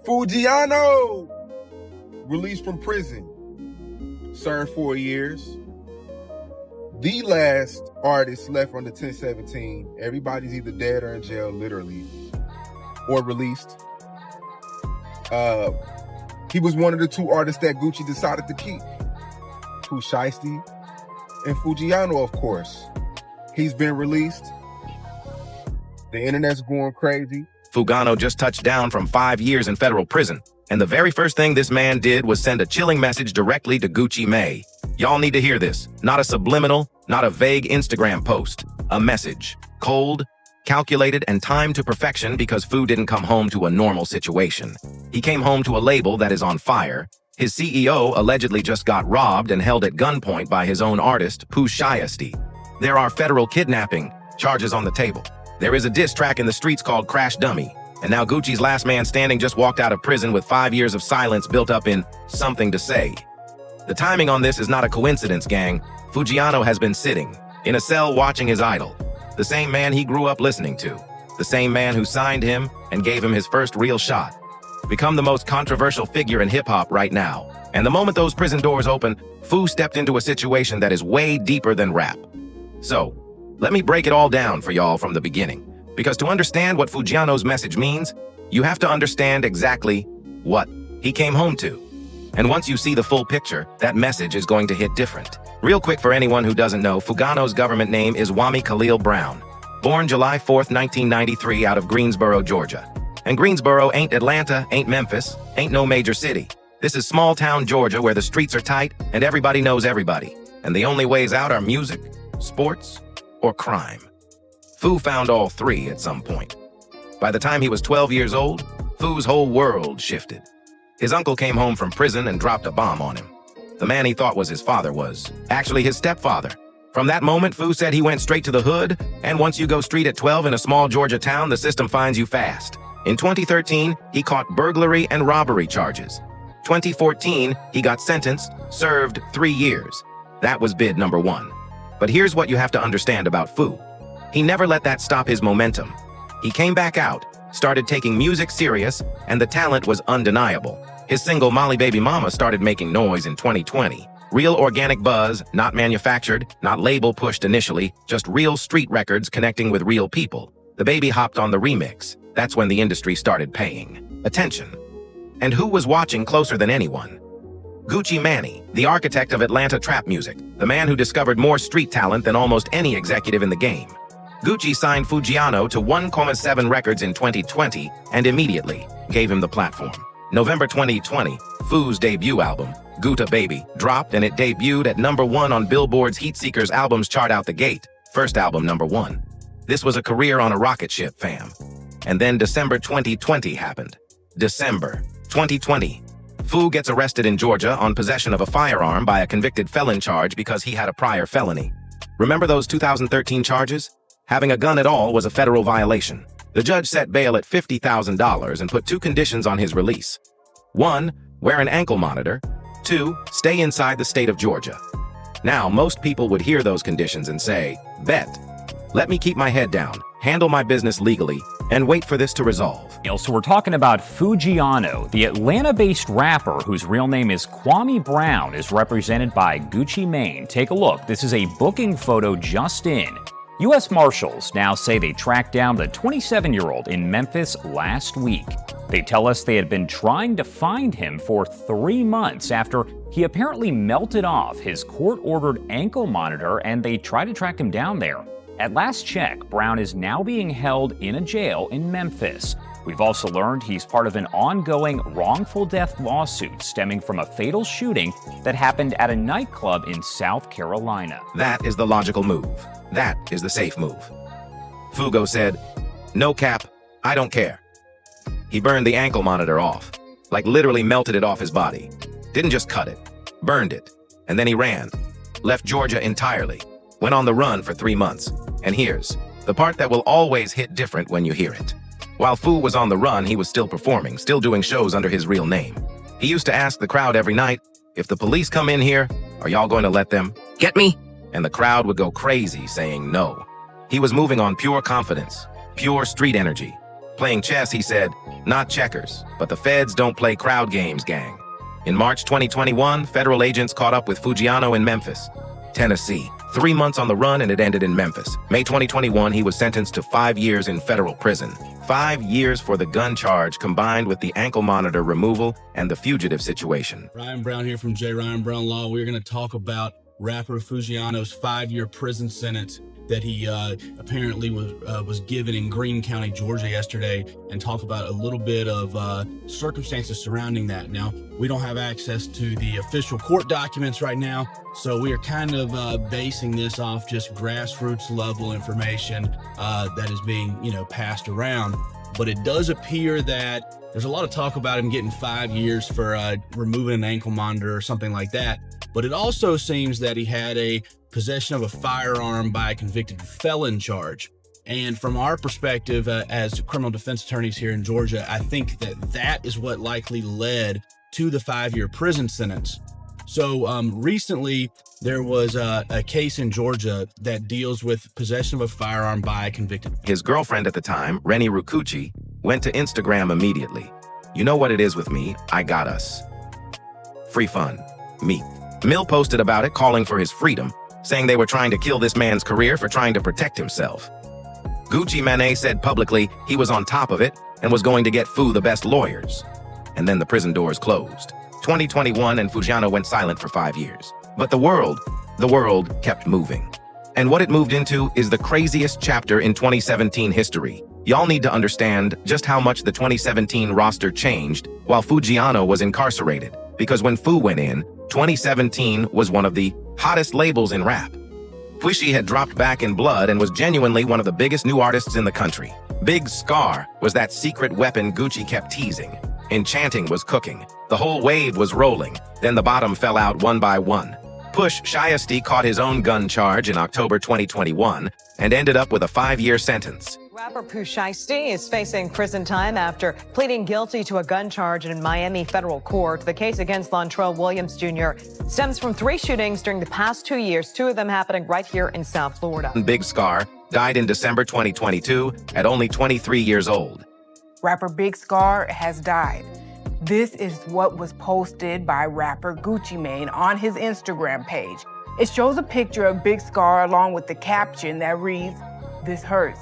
Foogiano, released from prison, served 4 years. The last artist left on the 1017. Everybody's either dead or in jail, literally, or released. He was one of the 2 artists that Gucci decided to keep. Pooh Shiesty and Foogiano, of course. He's been released. The internet's going crazy. Foogiano just touched down from 5 years in federal prison, and the very first thing this man did was send a chilling message directly to Gucci Mane. Y'all need to hear this. Not a subliminal, not a vague Instagram post. A message. Cold, calculated, and timed to perfection because Foo didn't come home to a normal situation. He came home to a label that is on fire. His CEO allegedly just got robbed and held at gunpoint by his own artist, Pooh Shiesty. There are federal kidnapping charges on the table. There is a diss track in the streets called Crash Dummy. And now Gucci's last man standing just walked out of prison with 5 years of silence built up in something to say. The timing on this is not a coincidence, gang. Foogiano has been sitting in a cell watching his idol, the same man he grew up listening to, the same man who signed him and gave him his first real shot. Become the most controversial figure in hip-hop right now. And the moment those prison doors open, Foo stepped into a situation that is way deeper than rap. So, let me break it all down for y'all from the beginning. Because to understand what Foogiano's message means, you have to understand exactly what he came home to. And once you see the full picture, that message is going to hit different. Real quick for anyone who doesn't know, Foogiano's government name is Wami Khalil Brown. Born July 4th, 1993 out of Greensboro, Georgia. And Greensboro ain't Atlanta, ain't Memphis, ain't no major city. This is small town Georgia where the streets are tight and everybody knows everybody. And the only ways out are music, sports, or crime. Foo found all 3 at some point. By the time he was 12 years old, Foo's whole world shifted. His uncle came home from prison and dropped a bomb on him. The man he thought was his father was actually his stepfather. From that moment, Foo said he went straight to the hood, and once you go street at 12 in a small Georgia town, the system finds you fast. In 2013, he caught burglary and robbery charges. 2014, he got sentenced, served 3 years. That was bid number 1. But here's what you have to understand about Foo. He never let that stop his momentum. He came back out, started taking music serious, and the talent was undeniable. His single Molly Baby Mama started making noise in 2020. Real organic buzz, not manufactured, not label pushed initially, just real street records connecting with real people. The baby hopped on the remix. That's when the industry started paying attention. And who was watching closer than anyone? Gucci Mane, the architect of Atlanta trap music, the man who discovered more street talent than almost any executive in the game. Gucci signed Foogiano to 1.7 Records in 2020 and immediately gave him the platform. November 2020, Foo's debut album, Guta Baby, dropped and it debuted at #1 on Billboard's Heatseekers albums chart out the gate, first album #1. This was a career on a rocket ship, fam. And then December 2020 happened. December 2020. Foo gets arrested in Georgia on possession of a firearm by a convicted felon charge because he had a prior felony. Remember those 2013 charges? Having a gun at all was a federal violation. The judge set bail at $50,000 and put 2 conditions on his release. 1, wear an ankle monitor. 2, stay inside the state of Georgia. Now, most people would hear those conditions and say, bet. Let me keep my head down, handle my business legally, and wait for this to resolve. So we're talking about Foogiano, the Atlanta-based rapper whose real name is Kwame Brown, is represented by Gucci Mane. Take a look. This is a booking photo just in. U.S. Marshals now say they tracked down the 27-year-old in Memphis last week. They tell us they had been trying to find him for 3 months after he apparently melted off his court-ordered ankle monitor, and they tried to track him down there. At last check, Brown is now being held in a jail in Memphis. We've also learned he's part of an ongoing wrongful death lawsuit stemming from a fatal shooting that happened at a nightclub in South Carolina. That is the logical move. That is the safe move. Fugo said, "No cap, I don't care." He burned the ankle monitor off, like literally melted it off his body. Didn't just cut it, burned it. And then he ran, left Georgia entirely, went on the run for 3 months. And here's the part that will always hit different when you hear it. While Foo was on the run, he was still performing, still doing shows under his real name. He used to ask the crowd every night, "If the police come in here, are y'all going to let them get me?" And the crowd would go crazy saying no. He was moving on pure confidence, pure street energy, Playing chess, he said, not checkers, but the feds don't play crowd games, gang. In March 2021, federal agents caught up with Foogiano in Memphis, Tennessee. 3 months on the run and it ended in Memphis. May 2021, he was sentenced to 5 years in federal prison. 5 years for the gun charge combined with the ankle monitor removal and the fugitive situation. Ryan Brown here from J. Ryan Brown Law. We're going to talk about rapper Foogiano's 5-year prison sentence that he apparently was given in Greene County, Georgia yesterday, and talk about a little bit of circumstances surrounding that. Now, we don't have access to the official court documents right now, so we are kind of basing this off just grassroots level information that is being, passed around. But it does appear that there's a lot of talk about him getting 5 years for removing an ankle monitor or something like that. But it also seems that he had a possession of a firearm by a convicted felon charge. And from our perspective as criminal defense attorneys here in Georgia, I think that is what likely led to the 5-year prison sentence. So recently, there was a case in Georgia that deals with possession of a firearm by a convicted. His girlfriend at the time, Rennie Rucucci, went to Instagram immediately. You know what it is with me, I got us. Free fun, me. Mill posted about it, calling for his freedom, saying they were trying to kill this man's career for trying to protect himself. Gucci Mane said publicly he was on top of it and was going to get Foo the best lawyers. And then the prison doors closed. 2021 and Foogiano went silent for 5 years. But the world kept moving. And what it moved into is the craziest chapter in 2017 history. Y'all need to understand just how much the 2017 roster changed while Foogiano was incarcerated. Because when Foo went in, 2017 was one of the hottest labels in rap. Pushy had dropped back in blood and was genuinely one of the biggest new artists in the country. Big Scar was that secret weapon Gucci kept teasing. Enchanting was cooking. The whole wave was rolling. Then the bottom fell out one by one. Push Shiesty caught his own gun charge in October 2021 and ended up with a 5-year sentence. Rapper Push Shiesty is facing prison time after pleading guilty to a gun charge in Miami federal court. The case against Lontrell Williams Jr. stems from 3 shootings during the past 2 years, 2 of them happening right here in South Florida. Big Scar died in December 2022 at only 23 years old. Rapper Big Scar has died. This is what was posted by rapper Gucci Mane on his Instagram page. It shows a picture of Big Scar along with the caption that reads, "This hurts.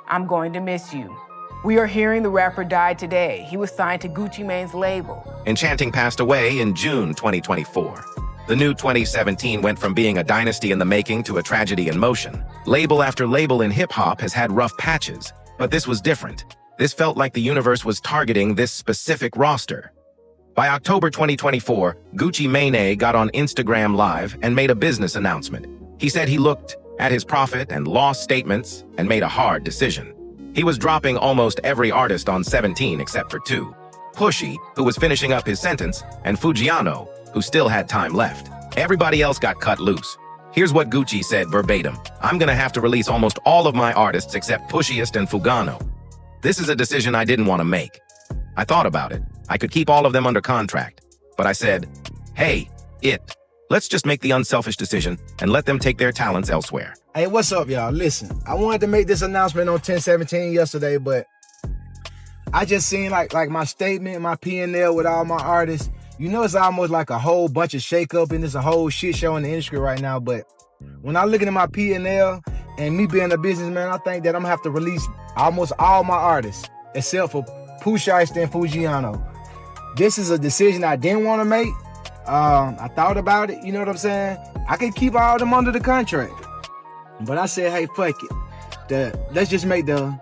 I'm going to miss you." We are hearing the rapper died today. He was signed to Gucci Mane's label. Enchanting passed away in June 2024. The new 2017 went from being a dynasty in the making to a tragedy in motion. Label after label in hip-hop has had rough patches, but this was different. This felt like the universe was targeting this specific roster. By October 2024, Gucci Mane got on Instagram Live and made a business announcement. He said he looked at his profit and loss statements and made a hard decision. He was dropping almost every artist on 17 except for 2. Pushy, who was finishing up his sentence, and Foogiano, who still had time left. Everybody else got cut loose. Here's what Gucci said verbatim. "I'm gonna have to release almost all of my artists except Pushiest and Foogiano. This is a decision I didn't want to make. I thought about it. I could keep all of them under contract. But I said, hey, let's just make the unselfish decision and let them take their talents elsewhere." Hey, what's up, y'all? Listen, I wanted to make this announcement on 10/17 yesterday, but I just seen like my statement, my P&L with all my artists. It's almost like a whole bunch of shakeup and it's a whole shit show in the industry right now. But when I look at my P&L and me being a businessman, I think that I'm gonna have to release almost all my artists except for Push Shiesty and Foogiano. This is a decision I didn't want to make. I thought about it, you know what I'm saying? I could keep all of them under the contract. But I said, hey, fuck it. Let's just make the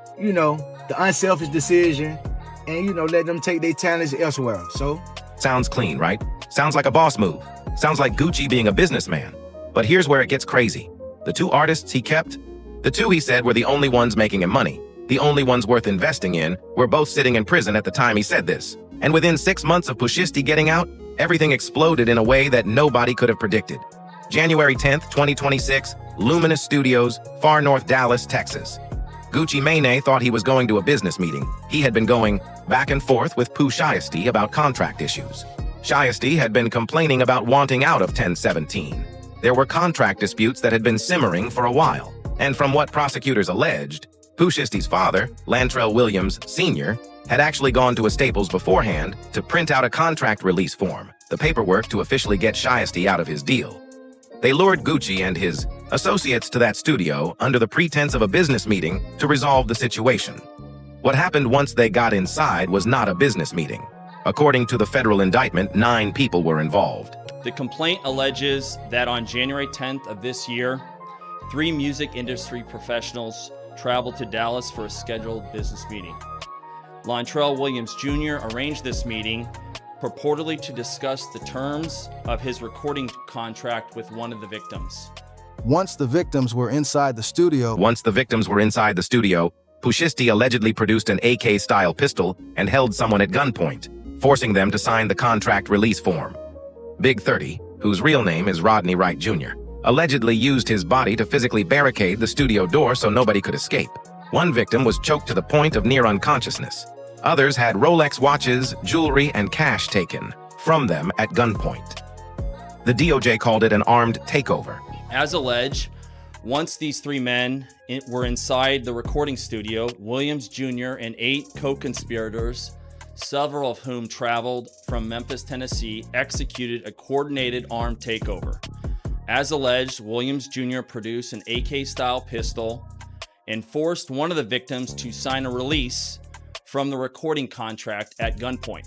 unselfish decision and, let them take their talents elsewhere. So. Sounds clean, right? Sounds like a boss move. Sounds like Gucci being a businessman. But here's where it gets crazy. The 2 artists he kept, the 2 he said were the only ones making him money, the only ones worth investing in, were both sitting in prison at the time he said this. And within 6 months of Pushisti getting out, everything exploded in a way that nobody could have predicted. January 10th, 2026, Luminous Studios, far north Dallas, Texas. Gucci Mane thought he was going to a business meeting. He had been going back and forth with Pooh Shiesty about contract issues. Shiesty had been complaining about wanting out of 10/17. There were contract disputes that had been simmering for a while. And from what prosecutors alleged, Pushisty's father, Lantrell Williams Sr., had actually gone to a Staples beforehand to print out a contract release form, the paperwork to officially get Shiesty out of his deal. They lured Gucci and his associates to that studio under the pretense of a business meeting to resolve the situation. What happened once they got inside was not a business meeting. According to the federal indictment, 9 people were involved. The complaint alleges that on January 10th of this year, 3 music industry professionals traveled to Dallas for a scheduled business meeting. Lantrell Williams Jr. arranged this meeting purportedly to discuss the terms of his recording contract with one of the victims. Once the victims were inside the studio, Pushisty allegedly produced an AK-style pistol and held someone at gunpoint, forcing them to sign the contract release form. Big 30, whose real name is Rodney Wright Jr., allegedly used his body to physically barricade the studio door so nobody could escape. One victim was choked to the point of near unconsciousness. Others had Rolex watches, jewelry, and cash taken from them at gunpoint. The DOJ called it an armed takeover. As alleged, once these 3 men were inside the recording studio, Williams Jr. and 8 co-conspirators, several of whom traveled from Memphis, Tennessee, executed a coordinated armed takeover. As alleged, Williams Jr. produced an AK-style pistol and forced one of the victims to sign a release from the recording contract at gunpoint.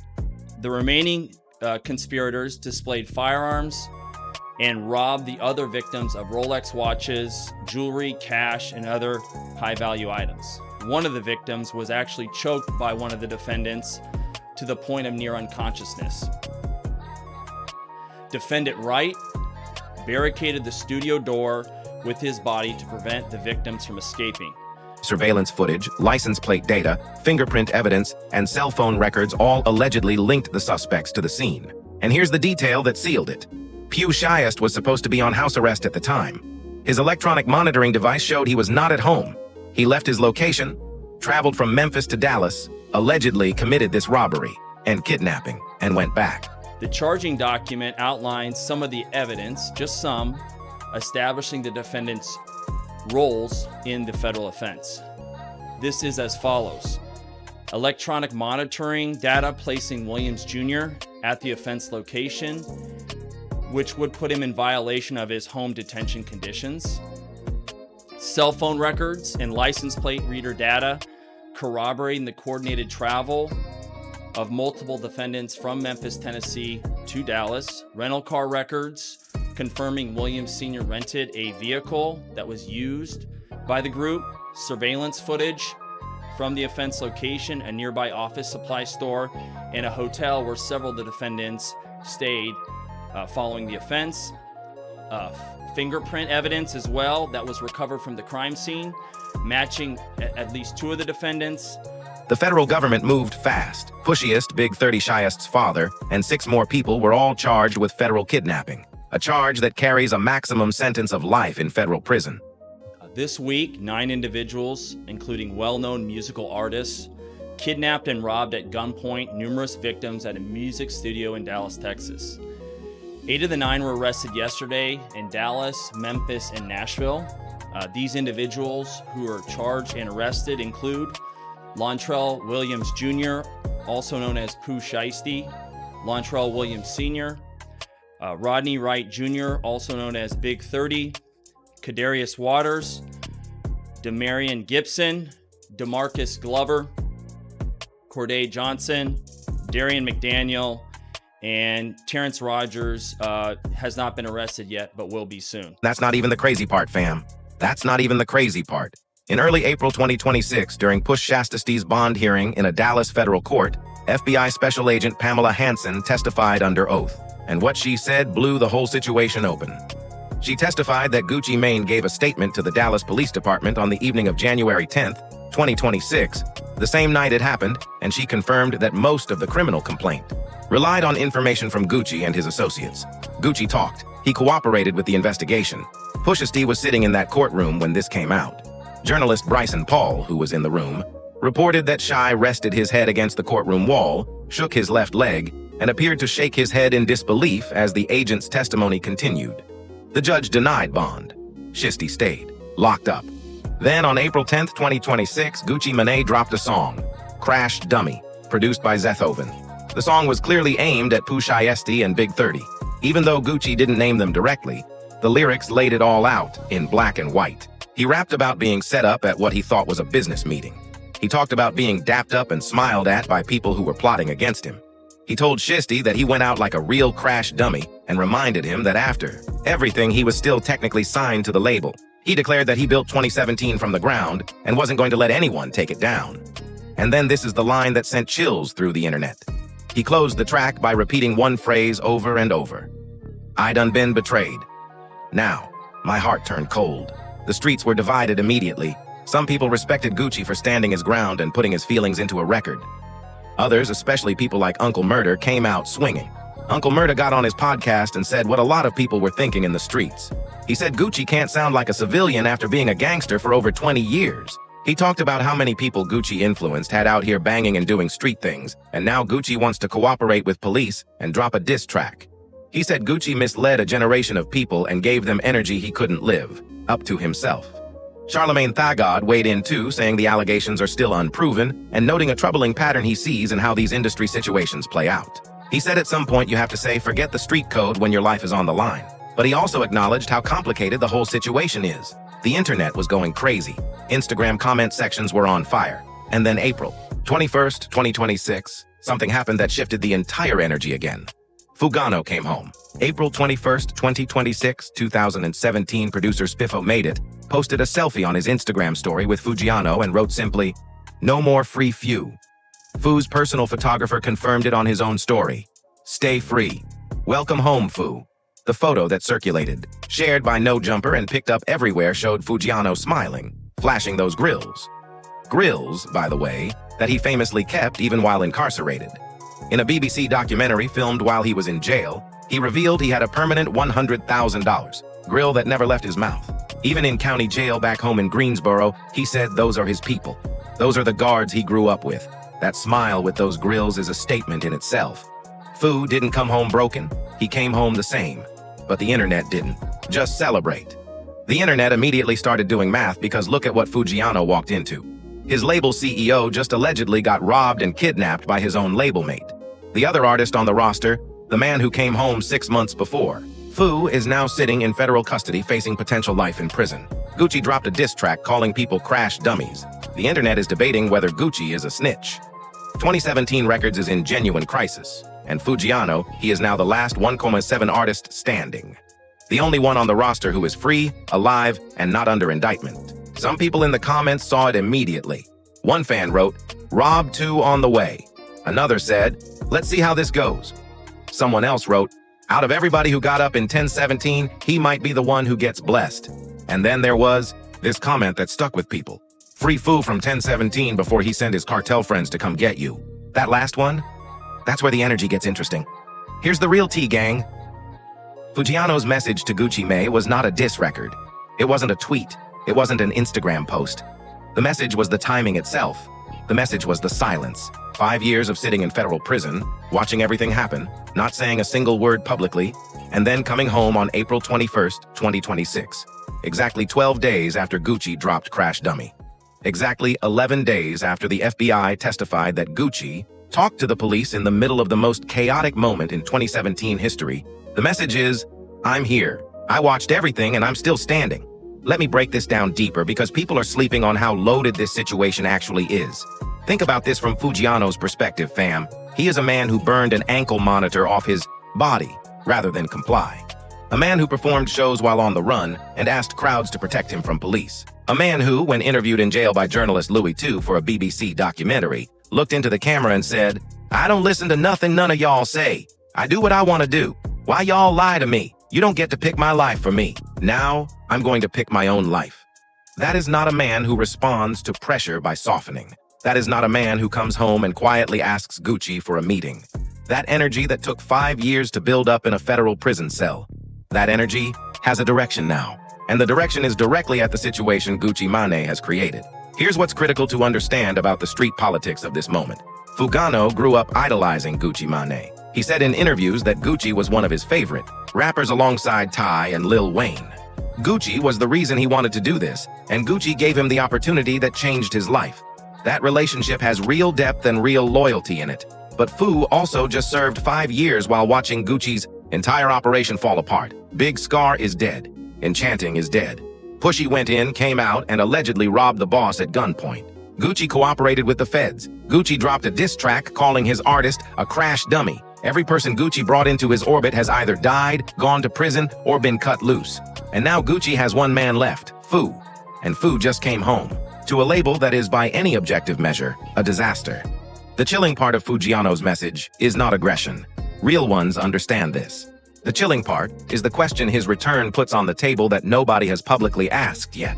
The remaining conspirators displayed firearms and robbed the other victims of Rolex watches, jewelry, cash, and other high-value items. One of the victims was actually choked by one of the defendants to the point of near unconsciousness. Defendant Wright barricaded the studio door with his body to prevent the victims from escaping. Surveillance footage, license plate data, fingerprint evidence, and cell phone records all allegedly linked the suspects to the scene. And here's the detail that sealed it. Pugh Shiest was supposed to be on house arrest at the time. His electronic monitoring device showed he was not at home. He left his location, traveled from Memphis to Dallas, allegedly committed this robbery and kidnapping, and went back. The charging document outlines some of the evidence, just some, establishing the defendant's roles in the federal offense. This is as follows. Electronic monitoring data placing Williams Jr. at the offense location, which would put him in violation of his home detention conditions. Cell phone records and license plate reader data corroborating the coordinated travel of multiple defendants from Memphis, Tennessee to Dallas. Rental car records confirming Williams Sr. rented a vehicle that was used by the group. Surveillance footage from the offense location, a nearby office supply store, and a hotel where several of the defendants stayed following the offense. Fingerprint evidence as well that was recovered from the crime scene, matching at least 2 of the defendants. The federal government moved fast. Pushiest, Big 30 Shiest's father, and 6 more people were all charged with federal kidnapping, a charge that carries a maximum sentence of life in federal prison. This week, 9 individuals, including well-known musical artists, kidnapped and robbed at gunpoint numerous victims at a music studio in Dallas, Texas. 8 of the 9 were arrested yesterday in Dallas, Memphis, and Nashville. These individuals who are charged and arrested include Lantrell Williams Jr., also known as Pooh Shiesty, Lantrell Williams Sr., Rodney Wright Jr., also known as Big 30, Kadarius Waters, Demarion Gibson, DeMarcus Glover, Corday Johnson, Darian McDaniel, and Terrence Rogers has not been arrested yet, but will be soon. That's not even the crazy part, fam. That's not even the crazy part. In early April 2026, during Push Shastasty's bond hearing in a Dallas federal court, FBI Special Agent Pamela Hansen testified under oath, and what she said blew the whole situation open. She testified that Gucci Mane gave a statement to the Dallas Police Department on the evening of January 10th, 2026, the same night it happened, and she confirmed that most of the criminal complaint relied on information from Gucci and his associates. Gucci talked. He cooperated with the investigation. Pushisty was sitting in that courtroom when this came out. Journalist Bryson Paul, who was in the room, reported that Shy rested his head against the courtroom wall, shook his left leg, and appeared to shake his head in disbelief as the agent's testimony continued. The judge denied bond. Shisty stayed, locked up. Then on April 10th, 2026, Gucci Mane dropped a song, Crash Dummy, produced by Zethoven. The song was clearly aimed at Pooh Shiesty and Big 30. Even though Gucci didn't name them directly, the lyrics laid it all out in black and white. He rapped about being set up at what he thought was a business meeting. He talked about being dapped up and smiled at by people who were plotting against him. He told Shiesty that he went out like a real crash dummy and reminded him that after everything, he was still technically signed to the label. He declared that he built 2017 from the ground and wasn't going to let anyone take it down. And then this is the line that sent chills through the internet. He closed the track by repeating one phrase over and over. I done been betrayed. Now, my heart turned cold. The streets were divided immediately. Some people respected Gucci for standing his ground and putting his feelings into a record. Others, especially people like Uncle Murder, came out swinging. Uncle Murder got on his podcast and said what a lot of people were thinking in the streets. He said Gucci can't sound like a civilian after being a gangster for over 20 years. He talked about how many people Gucci influenced had out here banging and doing street things, and now Gucci wants to cooperate with police and drop a diss track. He said Gucci misled a generation of people and gave them energy he couldn't live up to himself. Charlemagne Thagard weighed in too, saying the allegations are still unproven and noting a troubling pattern he sees in how these industry situations play out. He said at some point you have to say forget the street code when your life is on the line. But he also acknowledged how complicated the whole situation is. The internet was going crazy. Instagram comment sections were on fire. And then April 21st, 2026, something happened that shifted the entire energy again. Foogiano came home. April 21st, 2026, 2017, producer Spiffo Made It posted a selfie on his Instagram story with Foogiano and wrote simply, "No more free few." Foo's personal photographer confirmed it on his own story. "Stay free. Welcome home, Foo." The photo that circulated, shared by No Jumper and picked up everywhere, showed Foogiano smiling, flashing those grills. Grills, by the way, that he famously kept even while incarcerated. In a BBC documentary filmed while he was in jail, he revealed he had a permanent $100,000 grill that never left his mouth. Even in county jail back home in Greensboro, he said those are his people. Those are the guards he grew up with. That smile with those grills is a statement in itself. Foo didn't come home broken. He came home the same. But the internet didn't. Just celebrate. The internet immediately started doing math because look at what Foogiano walked into. His label CEO just allegedly got robbed and kidnapped by his own label mate. The other artist on the roster, the man who came home 6 months before, Foo, is now sitting in federal custody facing potential life in prison. Gucci dropped a diss track calling people crash dummies. The internet is debating whether Gucci is a snitch. 2017 Records is in genuine crisis, and Foogiano, he is now the last 1,7 artist standing. The only one on the roster who is free, alive, and not under indictment. Some people in the comments saw it immediately. One fan wrote, "Rob 2 on the way." Another said, "Let's see how this goes." Someone else wrote, "Out of everybody who got up in 1017, he might be the one who gets blessed." And then there was this comment that stuck with people. "Free Foo from 1017 before he sent his cartel friends to come get you." That last one? That's where the energy gets interesting. Here's the real tea, gang. Foogiano's message to Gucci Mane was not a diss record. It wasn't a tweet. It wasn't an Instagram post. The message was the timing itself. The message was the silence. 5 years of sitting in federal prison, watching everything happen, not saying a single word publicly, and then coming home on April 21st, 2026. Exactly 12 days after Gucci dropped Crash Dummy. Exactly 11 days after the FBI testified that Gucci talked to the police in the middle of the most chaotic moment in 2017 history. The message is, I'm here. I watched everything and I'm still standing. Let me break this down deeper because people are sleeping on how loaded this situation actually is. Think about this from Foogiano's perspective, fam. He is a man who burned an ankle monitor off his body rather than comply. A man who performed shows while on the run and asked crowds to protect him from police. A man who, when interviewed in jail by journalist Louis II for a BBC documentary, looked into the camera and said, "I don't listen to nothing none of y'all say. I do what I want to do. Why y'all lie to me? You don't get to pick my life for me. Now, I'm going to pick my own life." That is not a man who responds to pressure by softening. That is not a man who comes home and quietly asks Gucci for a meeting. That energy that took 5 years to build up in a federal prison cell. That energy has a direction now. And the direction is directly at the situation Gucci Mane has created. Here's what's critical to understand about the street politics of this moment. Foogiano grew up idolizing Gucci Mane. He said in interviews that Gucci was one of his favorite rappers alongside Ty and Lil Wayne. Gucci was the reason he wanted to do this, and Gucci gave him the opportunity that changed his life. That relationship has real depth and real loyalty in it. But Fu also just served 5 years while watching Gucci's entire operation fall apart. Big Scar is dead. Enchanting is dead. Pushy went in, came out, and allegedly robbed the boss at gunpoint. Gucci cooperated with the feds. Gucci dropped a diss track calling his artist a crash dummy. Every person Gucci brought into his orbit has either died, gone to prison, or been cut loose. And now Gucci has one man left, Fu. And Fu just came home, to a label that is, by any objective measure, a disaster. The chilling part of Foogiano's message is not aggression. Real ones understand this. The chilling part is the question his return puts on the table that nobody has publicly asked yet.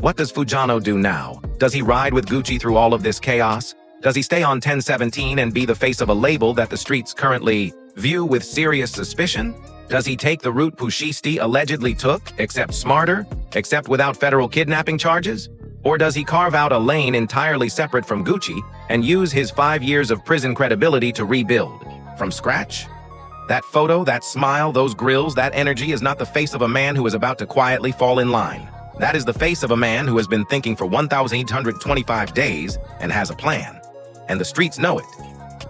What does Foogiano do now? Does he ride with Gucci through all of this chaos? Does he stay on 1017 and be the face of a label that the streets currently view with serious suspicion? Does he take the route Pushisti allegedly took, except smarter, except without federal kidnapping charges? Or does he carve out a lane entirely separate from Gucci and use his 5 years of prison credibility to rebuild? From scratch? That photo, that smile, those grills, that energy is not the face of a man who is about to quietly fall in line. That is the face of a man who has been thinking for 1,825 days and has a plan. And the streets know it.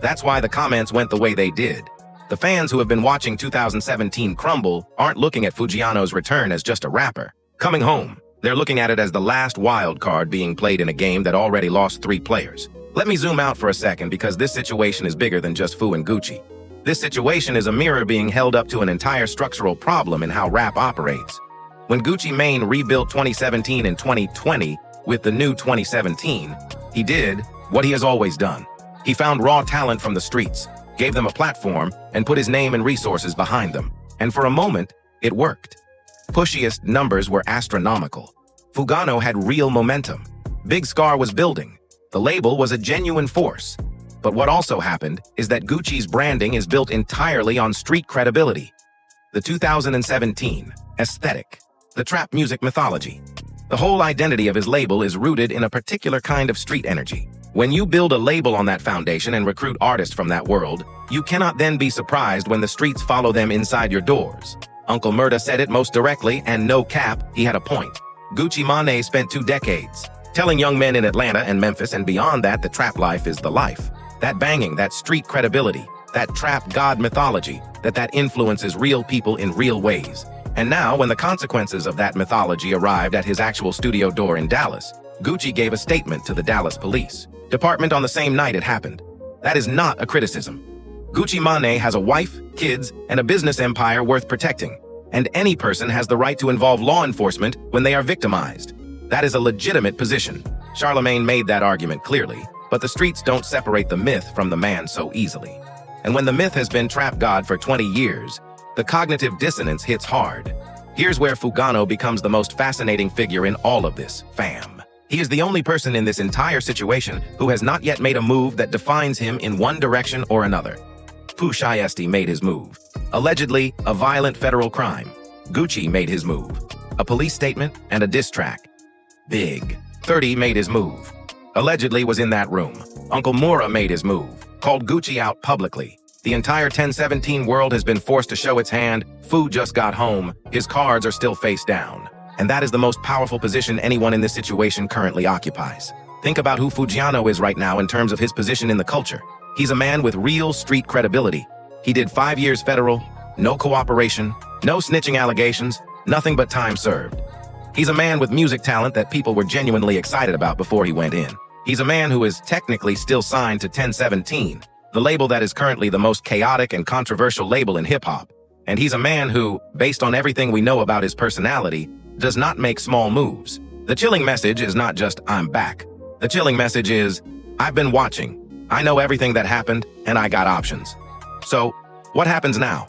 That's why the comments went the way they did. The fans who have been watching 2017 crumble aren't looking at Foogiano's return as just a rapper coming home. They're looking at it as the last wild card being played in a game that already lost 3 players. Let me zoom out for a second because this situation is bigger than just Fu and Gucci. This situation is a mirror being held up to an entire structural problem in how rap operates. When Gucci Mane rebuilt 2017 and 2020 with the new 2017, he did what he has always done. He found raw talent from the streets, gave them a platform, and put his name and resources behind them. And for a moment, it worked. Pushiest numbers were astronomical. Foogiano had real momentum. Big Scar was building. The label was a genuine force. But what also happened is that Gucci's branding is built entirely on street credibility. The 2017 aesthetic, the trap music mythology. The whole identity of his label is rooted in a particular kind of street energy. When you build a label on that foundation and recruit artists from that world, you cannot then be surprised when the streets follow them inside your doors. Uncle Murda said it most directly, and no cap, he had a point. Gucci Mane spent 2 decades telling young men in Atlanta and Memphis and beyond that the trap life is the life. That banging, that street credibility, that trap god mythology, that influences real people in real ways. And now, when the consequences of that mythology arrived at his actual studio door in Dallas, Gucci gave a statement to the Dallas Police Department on the same night it happened. That is not a criticism. Gucci Mane has a wife, kids, and a business empire worth protecting. And any person has the right to involve law enforcement when they are victimized. That is a legitimate position. Charlemagne made that argument clearly, but the streets don't separate the myth from the man so easily. And when the myth has been trap god for 20 years, the cognitive dissonance hits hard. Here's where Foogiano becomes the most fascinating figure in all of this, fam. He is the only person in this entire situation who has not yet made a move that defines him in one direction or another. Pushiesti made his move. Allegedly, a violent federal crime. Gucci made his move. A police statement and a diss track. Big 30 made his move. Allegedly was in that room. Uncle Mura made his move. Called Gucci out publicly. The entire 1017 world has been forced to show its hand. Fu just got home. His cards are still face down. And that is the most powerful position anyone in this situation currently occupies. Think about who Foogiano is right now in terms of his position in the culture. He's a man with real street credibility. He did 5 years federal, no cooperation, no snitching allegations, nothing but time served. He's a man with music talent that people were genuinely excited about before he went in. He's a man who is technically still signed to 1017, the label that is currently the most chaotic and controversial label in hip-hop. And he's a man who, based on everything we know about his personality, does not make small moves. The chilling message is not just, I'm back. The chilling message is, I've been watching. I know everything that happened, and I got options. So, what happens now?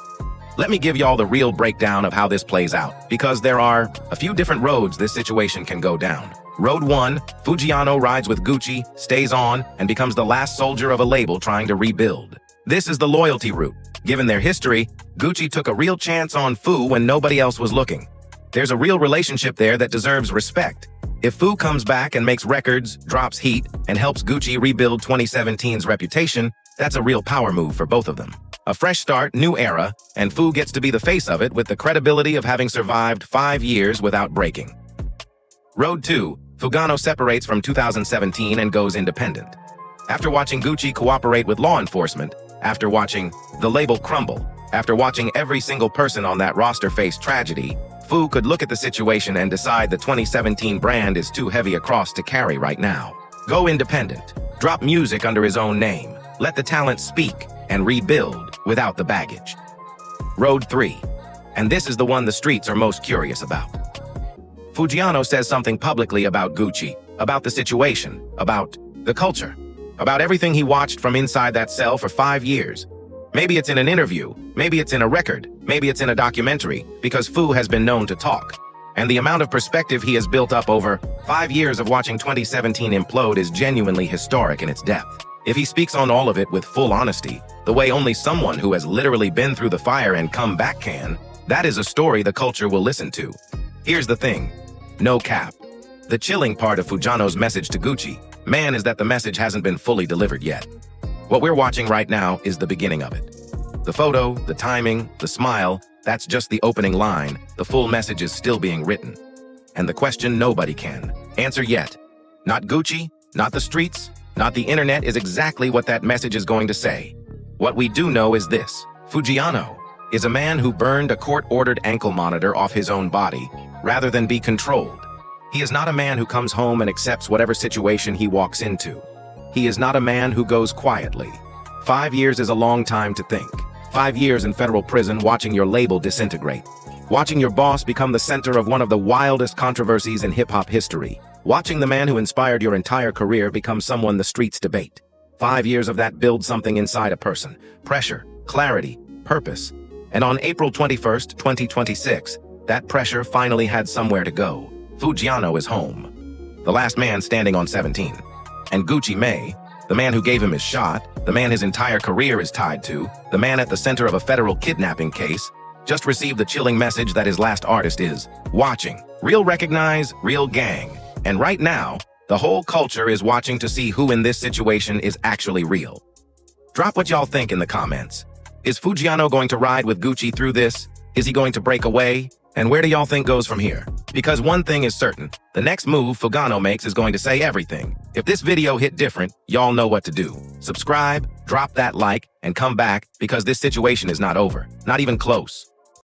Let me give y'all the real breakdown of how this plays out, because there are a few different roads this situation can go down. Road 1, Foogiano rides with Gucci, stays on, and becomes the last soldier of a label trying to rebuild. This is the loyalty route. Given their history, Gucci took a real chance on Fu when nobody else was looking. There's a real relationship there that deserves respect. If Fu comes back and makes records, drops heat, and helps Gucci rebuild 2017's reputation, that's a real power move for both of them. A fresh start, new era, and Fu gets to be the face of it with the credibility of having survived 5 years without breaking. Road 2, Foogiano separates from 2017 and goes independent. After watching Gucci cooperate with law enforcement, after watching the label crumble, after watching every single person on that roster face tragedy, Fu could look at the situation and decide the 2017 brand is too heavy a cross to carry right now. Go independent. Drop music under his own name. Let the talent speak and rebuild without the baggage. Road 3. And this is the one the streets are most curious about. Foogiano says something publicly about Gucci, about the situation, about the culture, about everything he watched from inside that cell for 5 years. Maybe it's in an interview, maybe it's in a record, maybe it's in a documentary, because Fu has been known to talk. And the amount of perspective he has built up over 5 years of watching 2017 implode is genuinely historic in its depth. If he speaks on all of it with full honesty, the way only someone who has literally been through the fire and come back can, that is a story the culture will listen to. Here's the thing. No cap. The chilling part of Foogiano's message to Gucci, man, is that the message hasn't been fully delivered yet. What we're watching right now is the beginning of it. The photo, the timing, the smile, that's just the opening line. The full message is still being written. And the question nobody can answer yet. Not Gucci, not the streets, not the internet is exactly what that message is going to say. What we do know is this. Foogiano is a man who burned a court-ordered ankle monitor off his own body rather than be controlled. He is not a man who comes home and accepts whatever situation he walks into. He is not a man who goes quietly. 5 years is a long time to think. 5 years in federal prison watching your label disintegrate. Watching your boss become the center of one of the wildest controversies in hip-hop history. Watching the man who inspired your entire career become someone the streets debate. 5 years of that build something inside a person. Pressure, clarity, purpose. And on April 21st, 2026, that pressure finally had somewhere to go. Foogiano is home. The last man standing on 17. And Gucci Mane, the man who gave him his shot, the man his entire career is tied to, the man at the center of a federal kidnapping case, just received the chilling message that his last artist is watching. Real recognize, real gang. And right now, the whole culture is watching to see who in this situation is actually real. Drop what y'all think in the comments. Is Foogiano going to ride with Gucci through this? Is he going to break away? And where do y'all think goes from here? Because one thing is certain, the next move Foogiano makes is going to say everything. If this video hit different, y'all know what to do. Subscribe, drop that like, and come back because this situation is not over. Not even close.